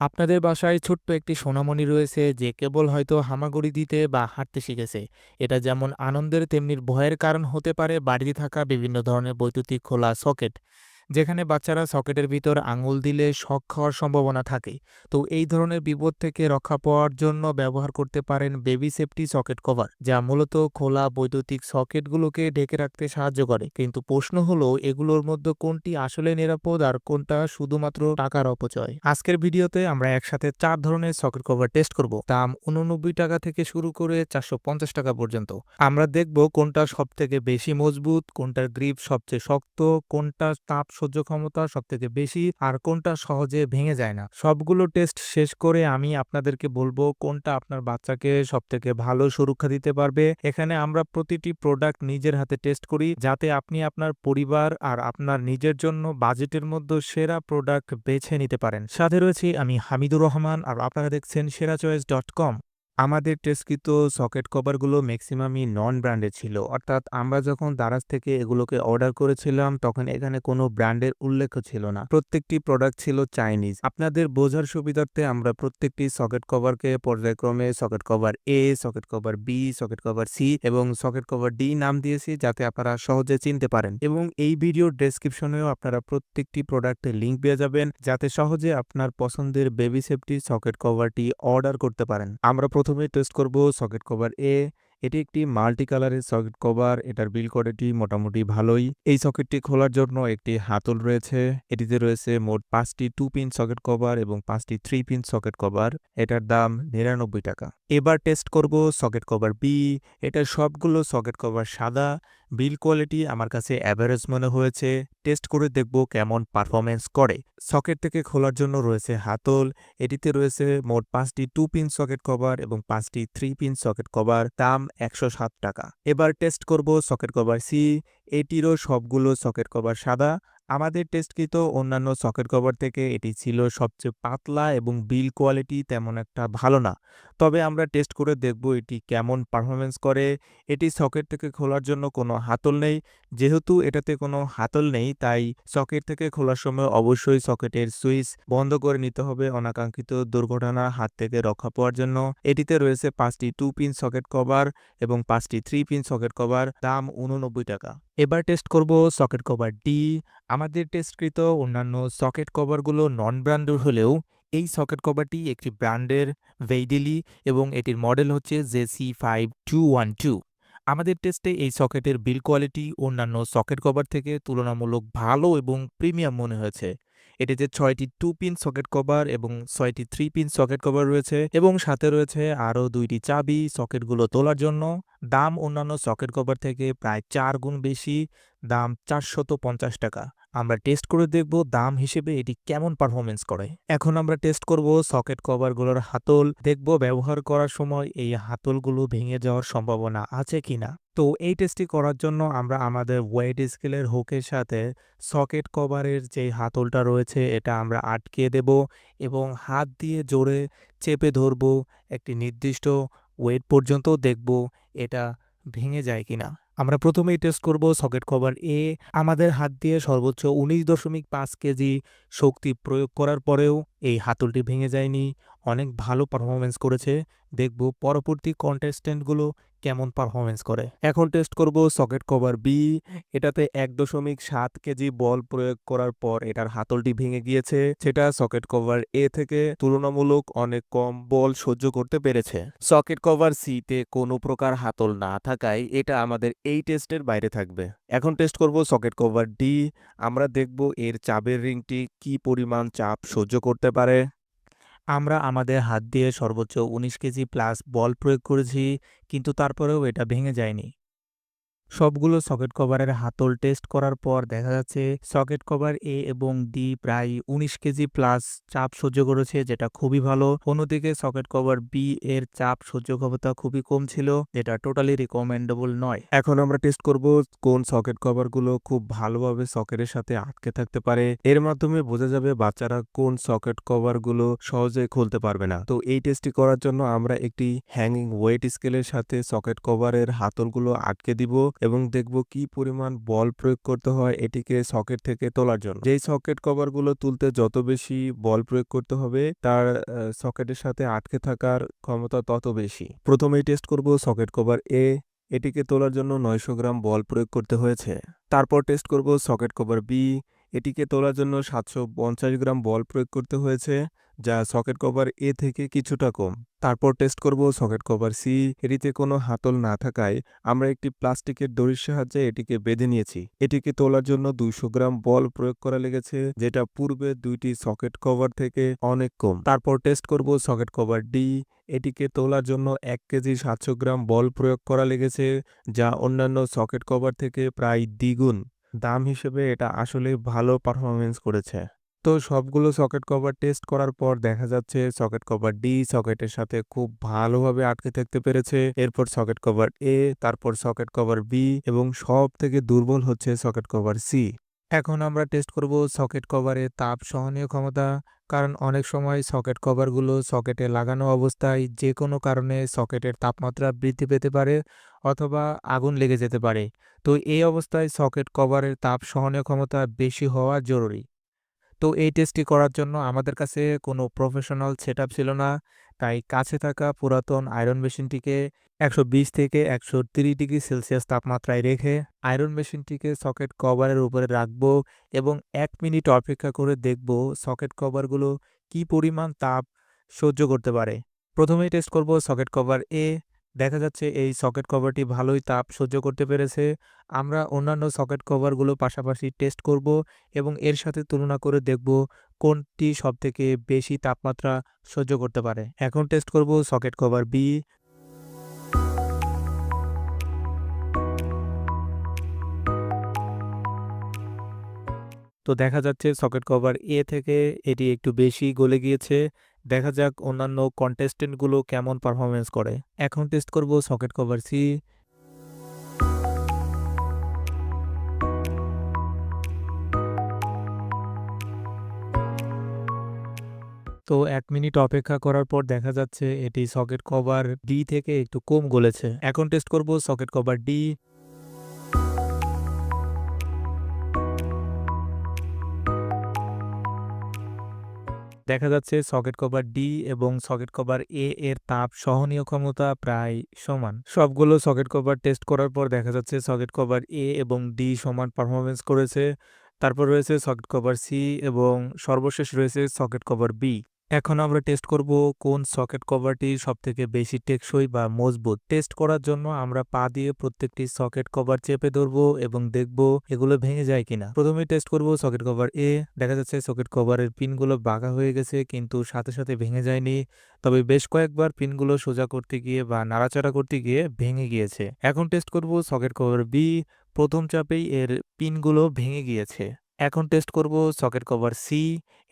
আপনাদের বাসায় ছোট্ট একটি সোনামণি রয়েছে যে কেবল হয়তো হামাগুড়ি দিতে বা হাঁটতে শিখেছে। এটা যেমন আনন্দের তেমনি ভয়ের কারণ হতে পারে বাড়িতে থাকা বিভিন্ন ধরনের বৈদ্যুতিক খোলা সকেট, যেখানে বাচ্চারা সকেটের ভিতর আঙুল দিলে শক খাওয়ার সম্ভাবনা থাকে। তো এই ধরনের বিপদ থেকে রক্ষা পাওয়ার জন্য ব্যবহার করতে পারেন বেবি সেফটি সকেট কভার, যা মূলত খোলা বৈদ্যুতিক সকেটগুলোকে ঢেকে রাখতে সাহায্য করে। কিন্তু প্রশ্ন হলো, এগুলোর মধ্যে কোনটি আসলে নিরাপদ আর কোনটা শুধুমাত্র টাকার অপচয়। আজকের ভিডিওতে আমরা একসাথে 4 ধরনের সকেট কভার টেস্ট করব, দাম 89 টাকা থেকে শুরু করে 450 টাকা পর্যন্ত। আমরা দেখব কোনটা সবথেকে বেশি মজবুত, কোনটার গ্রিপ সবচেয়ে শক্ত, কোনটা তাপ সহ্য ক্ষমতা সবথেকে বেশি, আর কোনটা সহজে ভেঙে যায় না। সবগুলো টেস্ট শেষ করে আমি আপনাদেরকে বলবো কোনটা আপনার বাচ্চাকে সবথেকে ভালো সুরক্ষা দিতে পারবে। এখানে আমরা প্রতিটি প্রোডাক্ট নিজের হাতে টেস্ট করি, যাতে আপনি আপনার পরিবার আর আপনার নিজের জন্য বাজেটের মধ্যে সেরা প্রোডাক্ট বেছে নিতে পারেন। সাথে রয়েছি আমি হামিদুর রহমান, আর আপনারা দেখছেন সেরাচয়েস.com। আমাদের টেস্টকৃত সকেট কভারগুলো ম্যাক্সিমামই নন ব্র্যান্ডেড ছিল, অর্থাৎ আমরা যখন দারাজ থেকে এগুলোকে অর্ডার করেছিলাম তখন এখানে কোনো ব্র্যান্ডের উল্লেখ ছিল না। প্রত্যেকটি প্রোডাক্ট ছিল চাইনিজ। আপনাদের বোঝার সুবিধার্থে আমরা প্রত্যেকটি সকেট কভারকে পর্যায়ক্রমে socket cover A, socket cover B, socket cover C এবং সকেট কভার ডি নাম দিয়েছি, যাতে আপনারা সহজে চিনতে পারেন। এবং এই ভিডিওর ডেসক্রিপশনেও আপনারা প্রত্যেকটি প্রোডাক্টের লিঙ্ক পেয়ে যাবেন, যাতে সহজে আপনার পছন্দের বেবি সেফটি সকেট কভারটি অর্ডার করতে পারেন। আমরা প্রথমে টেস্ট করব সকেট কভার এ। এটি একটি মাল্টি কালারের সকেট কভার। এটার বিল্ড কোয়ালিটি মোটামুটি ভালোই। এই সকেটটি খোলার জন্য একটি হাতল রয়েছে। এটিতে রয়েছে মোট 5টি 2 পিন সকেট কভার এবং 5টি 3 পিন সকেট কভার। এটার দাম 99 টাকা। এবার টেস্ট করব সকেট কভার বি। এটার সবগুলো সকেট কভার সাদা। বিল্ড কোয়ালিটি আমার কাছে অ্যাভারেজ মনে হয়েছে। টেস্ট করে দেখব কেমন পারফরমেন্স করে। সকেট থেকে খোলার জন্য রয়েছে হাতল। এটিতে রয়েছে মোট 5টি 2 পিন সকেট কভার এবং 5টি 3 পিন সকেট কভার। দাম 107 টাকা। এবার টেস্ট করব সকেট কভার সি। এটিরও সবগুলো সকেট কভার সাদা। আমাদের টেস্টকৃত অন্যান্য সকেট কভার থেকে এটি ছিল সবচেয়ে পাতলা এবং বিল্ড কোয়ালিটি তেমন একটা ভালো না। তবে আমরা টেস্ট করে দেখব এটি কেমন পারফরমেন্স করে। এটি সকেট থেকে খোলার জন্য কোনো হাতল নেই। যেহেতু এটাতে কোনো হাতল নেই, তাই সকেট থেকে খোলার সময় অবশ্যই সকেটের সুইচ বন্ধ করে নিতে হবে অনাকাঙ্ক্ষিত দুর্ঘটনার হাত থেকে রক্ষা পাওয়ার জন্য। এটিতে রয়েছে 5টি 2 পিন সকেট কভার এবং 5টি 3 পিন সকেট কভার। দাম 89 টাকা। এবার টেস্ট করব সকেট কভার ডি। আমাদের টেস্টকৃত অন্যান্য সকেট কভারগুলো নন ব্র্যান্ডের হলেও এই সকেট কভারটি একটি ব্র্যান্ডের ভেইডেলি এবং এটির মডেল হচ্ছে JC5212। আমাদের টেস্টে এই সকেটের বিল্ড কোয়ালিটি অন্যান্য সকেট কভার থেকে তুলনামূলক ভালো এবং প্রিমিয়াম মনে হয়েছে। এটিতে 6টি 2 পিন সকেট কভার এবং 6টি 3 পিন সকেট কভার রয়েছে এবং সাথে রয়েছে আরও 2টি চাবি সকেটগুলো তোলার জন্য। দাম অন্যান্য সকেট কভার থেকে প্রায় 4 গুণ বেশি। দাম 450 টাকা। আমরা টেস্ট করে দেখব দাম হিসেবে এটি কেমন পারফরমেন্স করে। এখন আমরা টেস্ট করব সকেট কভারগুলোর হাতল। দেখব ব্যবহার করার সময় এই হাতলগুলো ভেঙে যাওয়ার সম্ভাবনা আছে কিনা। তো এই টেস্টটি করার জন্য আমরা আমাদের ওয়েট স্কেলের হুকের সাথে সকেট কভারের যে হাতলটা রয়েছে এটা আমরা আটকে দেব এবং হাত দিয়ে জোরে চেপে ধরব একটি নির্দিষ্ট ওয়েট পর্যন্ত, দেখব এটা ভেঙে যায় কিনা। আমরা প্রথমেই টেস্ট করব সকেট কভার এ। আমাদের হাত দিয়ে সর্বোচ্চ 19.5 কেজি শক্তি প্রয়োগ করার পরেও এই হাতলটি ভেঙে যায়নি। অনেক ভালো পারফরমেন্স করেছে। দেখব পরবর্তী কন্টেস্টেন্টগুলো কেমন পারফরমেন্স করে। এখন টেস্ট করব সকেট কভার বি। এটাতে 1.7 কেজি বল প্রয়োগ করার পর এটার হাতলটি ভেঙে গিয়েছে। সেটা সকেট কভার এ থেকে তুলনামূলক অনেক কম বল সহ্য করতে পেরেছে। সকেট কভার সি তে কোনো প্রকার হাতল না থাকায় এটা আমাদের এই টেস্টের বাইরে থাকবে। এখন টেস্ট করব সকেট কভার ডি। আমরা দেখব এর চাপের রিংটি কি পরিমাণ চাপ সহ্য করতে পারে। আমরা আমাদের হাত দিয়ে সর্বোচ্চ 19 কেজি প্লাস বল প্রয়োগ করেছি, কিন্তু তারপরেও এটা ভেঙে যায়নি। সবগুলো সকেট কভারের হাতল টেস্ট করার পর দেখা যাচ্ছে সকেট কভার এ এবং ডি প্রায় 19 কেজি প্লাস চাপ সহ্য করেছে, যেটা খুবই ভালো। অন্যদিকে সকেট কভার বি এর চাপ সহ্য ক্ষমতা খুবই কম ছিল, যেটা টোটালি রিকমেন্ডেবল নয়। এখন আমরা টেস্ট করব কোন সকেট কভারগুলো খুব ভালোভাবে সকেটের সাথে আটকে থাকতে পারে। এর মাধ্যমে বোঝা যাবে বাচ্চারা কোন সকেট কভারগুলো সহজে খুলতে পারবে না। তো এই টেস্টটি করার জন্য আমরা একটি হ্যাঙ্গিং ওয়েট স্কেলের সাথে সকেট কভারের হাতলগুলো আটকে দিব। এবং দেখব কি পরিমাণ বল প্রয়োগ করতে হয় এটিকে সকেট থেকে তোলার জন্য। যেই সকেট কভারগুলো তুলতে যত বেশি বল প্রয়োগ করতে হবে তার সকেটের সাথে আটকে থাকার ক্ষমতা তত বেশি। প্রথমেই টেস্ট করব সকেট কভার এ। এটিকে তোলার জন্য 900 গ্রাম বল প্রয়োগ করতে হয়েছে। তারপর টেস্ট করব সকেট কভার বি। এটিকে তোলার জন্য 750 গ্রাম বল প্রয়োগ করতে হয়েছে, যা সকেট কভার এ থেকে কিছুটা কম। তারপর টেস্ট করব সকেট কভার সি। এটিতে কোনো হাতল না থাকায় আমরা একটি প্লাস্টিকের দড়ির সাহায্যে এটিকে বেঁধে নিয়েছি। এটিকে তোলার জন্য 200 গ্রাম বল প্রয়োগ করা লেগেছে, যেটা পূর্বে দুইটি সকেট কভার থেকে অনেক কম। তারপর টেস্ট করব সকেট কভার ডি। এটিকে তোলার জন্য 1 কেজি 700 গ্রাম বল প্রয়োগ করা লেগেছে, যা অন্যান্য সকেট কভার থেকে প্রায় দ্বিগুণ। দাম হিসেবে এটা আসলে ভালো পারফরমেন্স করেছে। তো সবগুলো সকেট কভার টেস্ট করার পর দেখা যাচ্ছে সকেট কভার ডি সকেটের সাথে খুব ভালোভাবে আটকে থাকতে পেরেছে। এরপর সকেট কভার এ, তারপর সকেট কভার বি এবং সব থেকে দুর্বল হচ্ছে সকেট কভার সি। এখন আমরা টেস্ট করব সকেট কভারের তাপ সহনীয় ক্ষমতা, কারণ অনেক সময় সকেট কভারগুলো সকেটে লাগানো অবস্থায় যে কোনো কারণে সকেটের তাপমাত্রা বৃদ্ধি পেতে পারে অথবা আগুন লেগে যেতে পারে। তো এই অবস্থায় সকেট কভারের তাপ সহনীয় ক্ষমতা বেশি হওয়া জরুরি। তো এই টেস্টটি করার জন্য আমাদের কাছে কোনো প্রফেশনাল সেটআপ ছিল না। তাই কাছে থাকা পুরাতন আয়রন মেশিনটিকে ১২০ থেকে ১৩০ ডিগ্রি সেলসিয়াস তাপমাত্রায় রেখে আয়রন মেশিনটিকে সকেট কভারের উপরে রাখবো এবং ১ মিনিট অপেক্ষা করে দেখব সকেট কভারগুলো কি পরিমাণ তাপ সহ্য করতে পারে। প্রথমেই টেস্ট করব সকেট কভার এ। দেখা যাচ্ছে এই সকেট কভারটি ভালোই তাপ সহ্য করতে পেরেছে। আমরা অন্যান্য সকেট কভারগুলো পাশাপাশি টেস্ট করব এবং এর সাথে তুলনা করে দেখব কোনটি সবথেকে বেশি তাপমাত্রা সহ্য করতে পারে। এখন টেস্ট করব সকেট কভার বি। তো দেখা যাচ্ছে সকেট কভার এ থেকে এটি একটু বেশি গলে গিয়েছে। দেখা যাক অন্যান্য কন্টেস্টেন্টগুলো কেমন পারফরমেন্স করে। এখন টেস্ট করব সকেট কভার সি। তো ১ মিনিট অপেক্ষা করার পর দেখা যাচ্ছে এটি সকেট কভার ডি থেকে একটু কম গলেছে। এখন টেস্ট করব সকেট কভার ডি। দেখা যাচ্ছে সকেট কভার ডি এবং সকেট কভার এ এর তাপ সহনীয় ক্ষমতা প্রায় সমান। সবগুলো সকেট কভার টেস্ট করার পর দেখা যাচ্ছে সকেট কভার এ এবং ডি সমান পারফরমেন্স করেছে। তারপর রয়েছে সকেট কভার সি এবং সর্বশেষ রয়েছে সকেট কভার বি। এখন আমরা টেস্ট করব কোন সকেট কভারটি সবথেকে বেশি টেকসই বা মজবুত। টেস্ট করার জন্য আমরা পা দিয়ে প্রত্যেকটি সকেট কভার চেপে ধরবো এবং দেখব এগুলো ভেঙে যায় কিনা। প্রথমে টেস্ট করব সকেট কভার এ। দেখা যাচ্ছে সকেট কভারের পিনগুলো বাঁকা হয়ে গেছে কিন্তু সাথে সাথে ভেঙে যায়নি। তবে বেশ কয়েকবার পিনগুলো সোজা করতে গিয়ে বা নাড়াচাড়া করতে গিয়ে ভেঙে গিয়েছে। এখন টেস্ট করব সকেট কভার বি। প্রথম চাপেই এর পিনগুলো ভেঙে গিয়েছে। এখন টেস্ট করব সকেট কভার সি।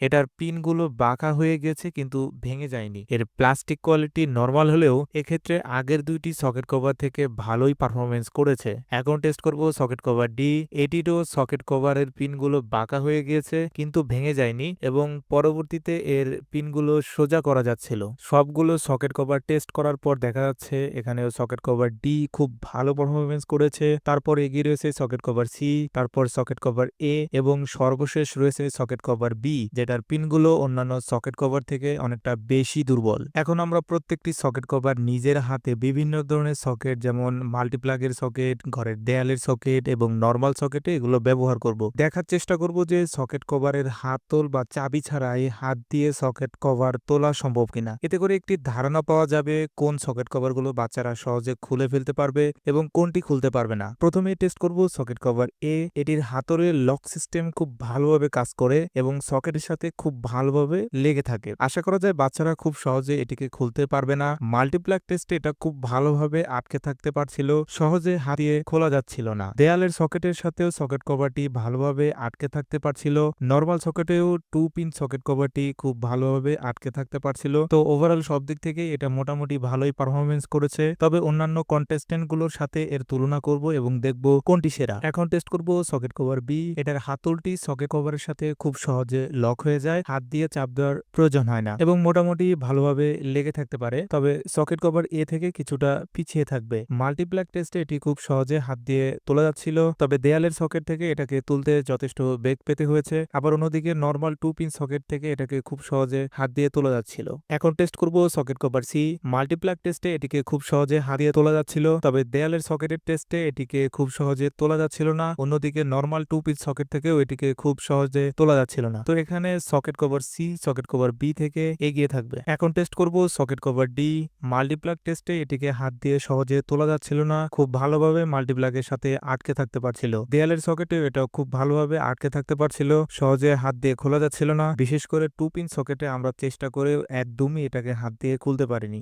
এটার পিনগুলো বাঁকা হয়ে গেছে কিন্তু ভেঙে যায়নি। এর প্লাস্টিক কোয়ালিটি নরমাল হলেও এক্ষেত্রে আগের দুইটি সকেট কভার থেকে ভালোই পারফরমেন্স করেছে। এখন টেস্ট করব সকেট কভার ডি। এটিরও সকেট কভারের পিনগুলো বাঁকা হয়ে গিয়েছে কিন্তু ভেঙে যায়নি এবং পরবর্তীতে এর পিনগুলো সোজা করা যাচ্ছিল। সবগুলো সকেট কভার টেস্ট করার পর দেখা যাচ্ছে এখানেও সকেট কভার ডি খুব ভালো পারফরমেন্স করেছে। তারপর এগিয়ে রয়েছে সকেট কভার সি, তারপর সকেট কভার এ এবং সর্বশেষ রয়েছে সকেট কভার বি, যেটার পিনগুলো অন্যান্য সকেট কভার থেকে অনেকটা বেশি দুর্বল। এখন আমরা প্রত্যেকটি সকেট কভার নিজের হাতে বিভিন্ন ধরনের সকেট যেমন মাল্টিপ্লাগের সকেট, ঘরের দেয়ালের সকেট এবং নরমাল সকেটে এগুলো ব্যবহার করব। দেখার চেষ্টা করব যে সকেট কভারের হাতল বা চাবি ছাড়াই হাত দিয়ে সকেট কভার তোলা সম্ভব কিনা। এতে করে একটি ধারণা পাওয়া যাবে কোন সকেট কভারগুলো বাচ্চারা সহজে খুলে ফেলতে পারবে এবং কোনটি খুলতে পারবে না। প্রথমে টেস্ট করব সকেট কভার এ। এটির হাতলের লক সিস্টেম খুব ভালোভাবে কাজ করে এবং সকেটের সাথে খুব ভালোভাবে লেগে থাকে। আশা করা যায় বাচ্চারা খুব সহজে এটিকে খুলতে পারবে না। মাল্টিপ্লাগ টেস্টে এটা খুব ভালোভাবে আটকে থাকতে পারছিল, সহজে হাত দিয়ে খোলা যাচ্ছিল না। দেয়ালের সকেটের সাথেও সকেট কভারটি ভালোভাবে আটকে থাকতে পারছিল। নরমাল সকেটেও 2 পিন সকেট কভারটি খুব ভালোভাবে আটকে থাকতে পারছিল। তো ওভারঅল সব দিক থেকে এটা মোটামুটি ভালোই পারফরমেন্স করেছে। তবে অন্যান্য কন্টেস্টেন্ট গুলোর সাথে এর তুলনা করব এবং দেখব কোনটি সেরা। এখন টেস্ট করব সকেট কভার বি। এটার হাতলটি সকেট কভারের সাথে খুব সহজে লক হয়ে যায়, হাত দিয়ে চাপ দেওয়ার প্রয়োজন হয় না এবং মোটামুটি ভালোভাবে লেগে থাকতে পারে। তবে সকেট কভার এ থেকে কিছুটা পিছিয়ে থাকবে। মাল্টিপ্লাগ টেস্টে এটি খুব সহজে হাত দিয়ে তোলা যাচ্ছিল, তবে দেয়ালের সকেট থেকে এটাকে তুলতে যথেষ্ট বেগ পেতে হয়েছে। আবার অন্যদিকে নরমাল 2 পিন সকেট থেকে এটাকে খুব সহজে হাত দিয়ে তোলা যাচ্ছিল। এখন টেস্ট করব সকেট কভার সি। মাল্টিপ্লাগ টেস্টে এটিকে খুব সহজে হাত দিয়ে তোলা যাচ্ছিল, তবে দেয়ালের সকেটের টেস্টে এটিকে খুব সহজে তোলা যাচ্ছিল না। অন্যদিকে নরমাল 2 পিন সকেট থেকেও এটিকে খুব সহজে তোলা যাচ্ছিল না। তো এখানে socket cover C socket cover B থেকে এগিয়ে থাকবে। এখন টেস্ট করব সকেট কভার ডি। মাল্টিপ্লাগ টেস্টে এটিকে হাত দিয়ে সহজে তোলা যাচ্ছিল না, খুব ভালোভাবে মাল্টিপ্লাগের সাথে আটকে থাকতে পারছিল। দেয়ালের সকেটে এটাও খুব ভালোভাবে আটকে থাকতে পারছিল, সহজে হাত দিয়ে খোলা যাচ্ছিল না। বিশেষ করে 2 পিন সকেটে আমরা চেষ্টা করে একদমই এটাকে হাত দিয়ে খুলতে পারিনি।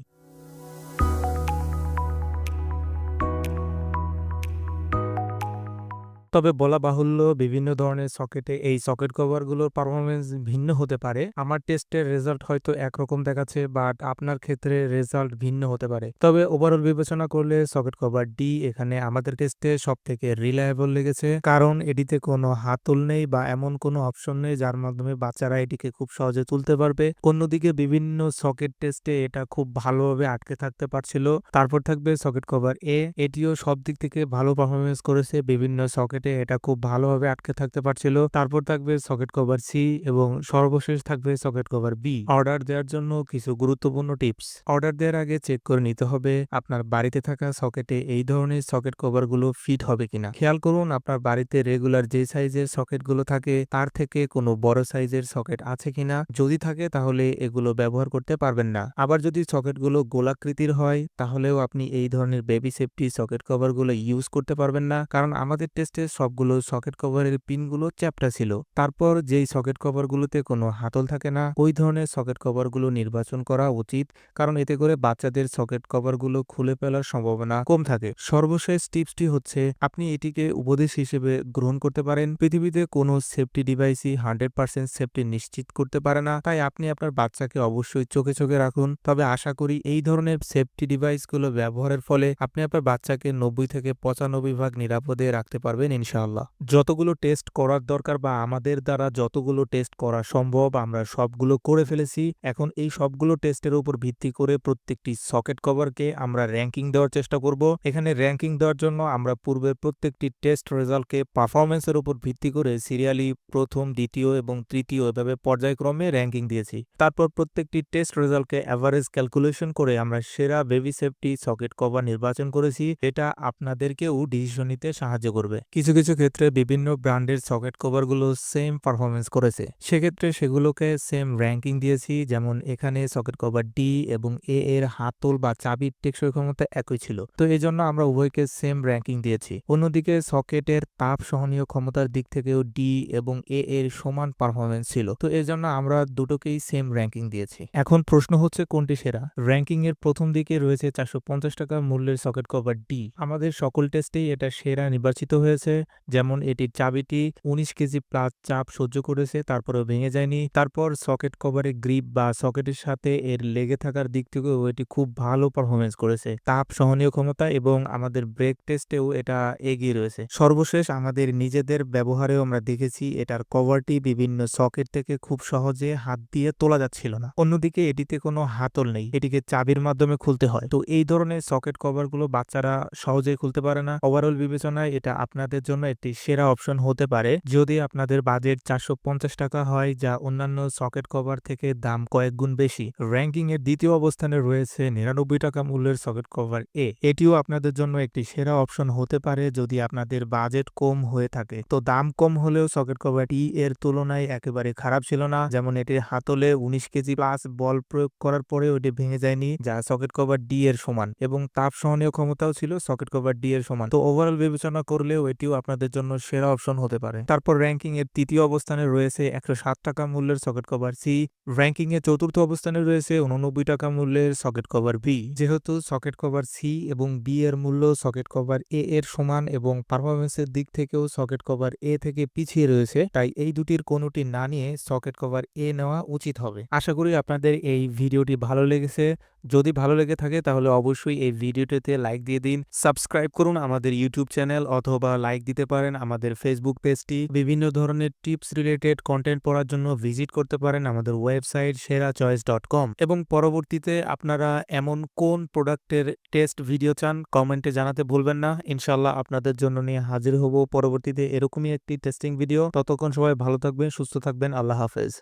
তবে বলা বাহুল্য বিভিন্ন ধরনের সকেটে এই সকেট কভারগুলোর পারফরমেন্স ভিন্ন হতে পারে। আমার টেস্টের রেজাল্ট হয়তো একরকম দেখাচ্ছে, বাট আপনার ক্ষেত্রে রেজাল্ট ভিন্ন হতে পারে। তবে ওভারঅল বিবেচনা করলে সকেট কভার ডি এখানে আমাদের টেস্টে সব থেকে রিলায়েবল লেগেছে, কারণ এটিতে কোনো হাতল নেই বা এমন কোনো অপশন নেই যার মাধ্যমে বাচ্চারা এটিকে খুব সহজে তুলতে পারবে। অন্যদিকে বিভিন্ন সকেট টেস্টে এটা খুব ভালোভাবে আটকে থাকতে পারছিল। তারপর থাকবে সকেট কভার এ, এটিও সব দিক থেকে ভালো পারফরমেন্স করেছে, বিভিন্ন সকেট এটা খুব ভালোভাবে আটকে থাকতে পারছিল। তারপর থাকবে সকেট কভার সি এবং সর্বশেষ থাকবে সকেট কভার বি। অর্ডার দেওয়ার জন্য কিছু গুরুত্বপূর্ণ টিপস। অর্ডার দেওয়ার আগে চেক করে নিতে হবে আপনার বাড়িতে থাকা সকেটে এই ধরনের সকেট কভারগুলো ফিট হবে কিনা। খেয়াল করুন আপনার বাড়িতে রেগুলার যে সাইজের সকেটগুলো থাকে তার থেকে কোনো বড় সাইজের সকেট আছে কিনা। যদি থাকে তাহলে এগুলো ব্যবহার করতে পারবেন না। আবার যদি সকেটগুলো গোলাকৃতির হয় তাহলেও আপনি এই ধরনের বেবি সেফটি সকেট কভারগুলো ইউজ করতে পারবেন না, কারণ আমাদের টেস্টে সবগুলো সকেট কভারের পিনগুলো চ্যাপ্টা ছিল। তারপর যেই সকেট কভারগুলোতে কোনো হাতল থাকে না ওই ধরনের সকেট কভারগুলো নির্বাচন করা উচিত, কারণ এতে করে বাচ্চাদের সকেট কভারগুলো খুলে ফেলার সম্ভাবনা কম থাকে। সর্বশেষ টিপসটি হচ্ছে আপনি এটিকে উপদেশ হিসেবে গ্রহণ করতে পারেন। পৃথিবীতে কোনো সেফটি ডিভাইসই 100% সেফটি নিশ্চিত করতে পারে না, তাই আপনি আপনার বাচ্চাকে অবশ্যই চোখে চোখে রাখুন। তবে আশা করি এই ধরনের সেফটি ডিভাইসগুলো ব্যবহারের ফলে আপনি আপনার বাচ্চাকে 90 থেকে 95% নিরাপদে রাখতে পারবেন ইনশাআল্লাহ। যতগুলো টেস্ট করার দরকার বা আমাদের দ্বারা যতগুলো টেস্ট করা সম্ভব আমরা সবগুলো করে ফেলেছি। এখন এই সবগুলো টেস্টের উপর ভিত্তি করে প্রত্যেকটি সকেট কভারকে আমরা র্যাঙ্কিং দেওয়ার চেষ্টা করব। এখানে র্যাঙ্কিং দেওয়ার জন্য আমরা পূর্বের প্রত্যেকটি টেস্ট রেজাল্টকে পারফরমেন্সের উপর ভিত্তি করে সিরিয়ালি প্রথম, দ্বিতীয় এবং তৃতীয় এভাবে পর্যায়ক্রমে র্যাঙ্কিং দিয়েছি। তারপর প্রত্যেকটি টেস্ট রেজাল্টকে অ্যাভারেজ ক্যালকুলেশন করে আমরা সেরা বেবি সেফটি সকেট কভার নির্বাচন করেছি, এটা আপনাদেরকেও ডিসিশন নিতে সাহায্য করবে। কিছু কিছু ক্ষেত্রে বিভিন্ন ব্র্যান্ডের সকেট কভারগুলো সেম পারফরমেন্স করেছে, সেক্ষেত্রে সেগুলোকে সেম র্যাঙ্কিং দিয়েছি। যেমন এখানে সকেট কভার ডি এবং এ এর হাতল বা চাবির টেকসই ক্ষমতা একই ছিল, তো এই জন্য আমরা উভয়কে সেম র্যাঙ্কিং দিয়েছি। অন্যদিকে সকেটের তাপ সহনীয় ক্ষমতার দিক থেকেও ডি এবং এ এর সমান পারফরমেন্স ছিল, তো এই জন্য আমরা দুটোকেই সেম র্যাঙ্কিং দিয়েছি। এখন প্রশ্ন হচ্ছে কোনটি সেরা। র্যাঙ্কিং এর প্রথম দিকে রয়েছে 450 টাকা মূল্যের সকেট কভার ডি। আমাদের সকল টেস্টেই এটা সেরা নির্বাচিত হয়েছে। যেমন এটির চাবিটি 19 কেজি প্লাস চাপ সহ্য করেছে, তারপরেও ভেঙে যায়নি। তারপর সকেট কভারের গ্রিপ বা সকেটের সাথে এর লেগে থাকার দিক থেকেও এটি খুব ভালো পারফরমেন্স করেছে। তাপ সহনীয় ক্ষমতা এবং আমাদের ব্রেক টেস্টেও এটা এগিয়ে রয়েছে। সর্বশেষ আমাদের নিজেদের ব্যবহারেও আমরা দেখেছি এটার কভারটি বিভিন্ন সকেট থেকে খুব সহজে হাত দিয়ে তোলা যাচ্ছিল না। অন্যদিকে এটিতে কোনো হাতল নেই, এটিকে চাবির মাধ্যমে খুলতে হয়। তো এই ধরনের সকেট কভারগুলো বাচ্চারা সহজেই খুলতে পারে না। ওভারঅল বিবেচনায় এটা আপনাদের জন্য একটি সেরা অপশন হতে পারে যদি আপনাদের বাজেট 450 টাকা হয়, যা অন্যান্য সকেট কভার থেকে দাম কয়েক গুণ বেশি। র্যাঙ্কিং এর দ্বিতীয় অবস্থানে রয়েছে 99 টাকা মূল্যের সকেট কভার এ। এটিও আপনাদের জন্য একটি সেরা অপশন হতে পারে যদি আপনাদের বাজেট কম হয়ে থাকে। তো দাম কম হলেও সকেট কভার ই এর তুলনায় একেবারে খারাপ ছিল না। যেমন এটির হাতলে 19 কেজি প্লাস বল প্রয়োগ করার পরেও এটি ভেঙে যায়নি, যা সকেট কভার ডি এর সমান, এবং তাপ সহনীয় ক্ষমতাও ছিল সকেট কভার ডি এর সমান। তো ওভারঅল বিবেচনা করলেও এটিও আপনাদের জন্য সেরা অপশন হতে পারে। তারপর র্যাঙ্কিং এর তৃতীয় অবস্থানে রয়েছে 107 টাকা মূল্যের সকেট কভার সি। র্যাঙ্কিং এর চতুর্থ অবস্থানে রয়েছে 89 টাকা মূল্যের সকেট কভার বি। যেহেতু সকেট কভার সি এবং বি এর মূল্য সকেট কভার এ এর সমান এবং পারফরমেন্সের দিক থেকেও সকেট কভার এ থেকে পিছিয়ে রয়েছে, তাই এই দুটির কোনোটি না নিয়ে সকেট কভার এ নেওয়া উচিত হবে। আশা করি আপনাদের এই ভিডিওটি ভালো লেগেছে। যদি ভালো লেগে থাকে তাহলে অবশ্যই এই ভিডিওটিতে লাইক দিয়ে দিন। সাবস্ক্রাইব করুন আমাদের ইউটিউব চ্যানেল অথবা লাইক দিতে পারেন আমাদের ফেসবুক পেজটি। বিভিন্ন ধরনের টিপস রিলেটেড কন্টেন্ট পড়ার জন্য ভিজিট করতে পারেন আমাদের ওয়েবসাইট serachoice.com এবং পরবর্তীতে আপনারা এমন কোন প্রোডাক্টের টেস্ট ভিডিও চান কমেন্টে জানাতে ভুলবেন না। ইনশাআল্লাহ আপনাদের জন্য নিয়ে হাজির হব পরবর্তীতে এরকমই একটি টেস্টিং ভিডিও। ততক্ষণ সবাই ভালো থাকবেন, সুস্থ থাকবেন। আল্লাহ হাফেজ।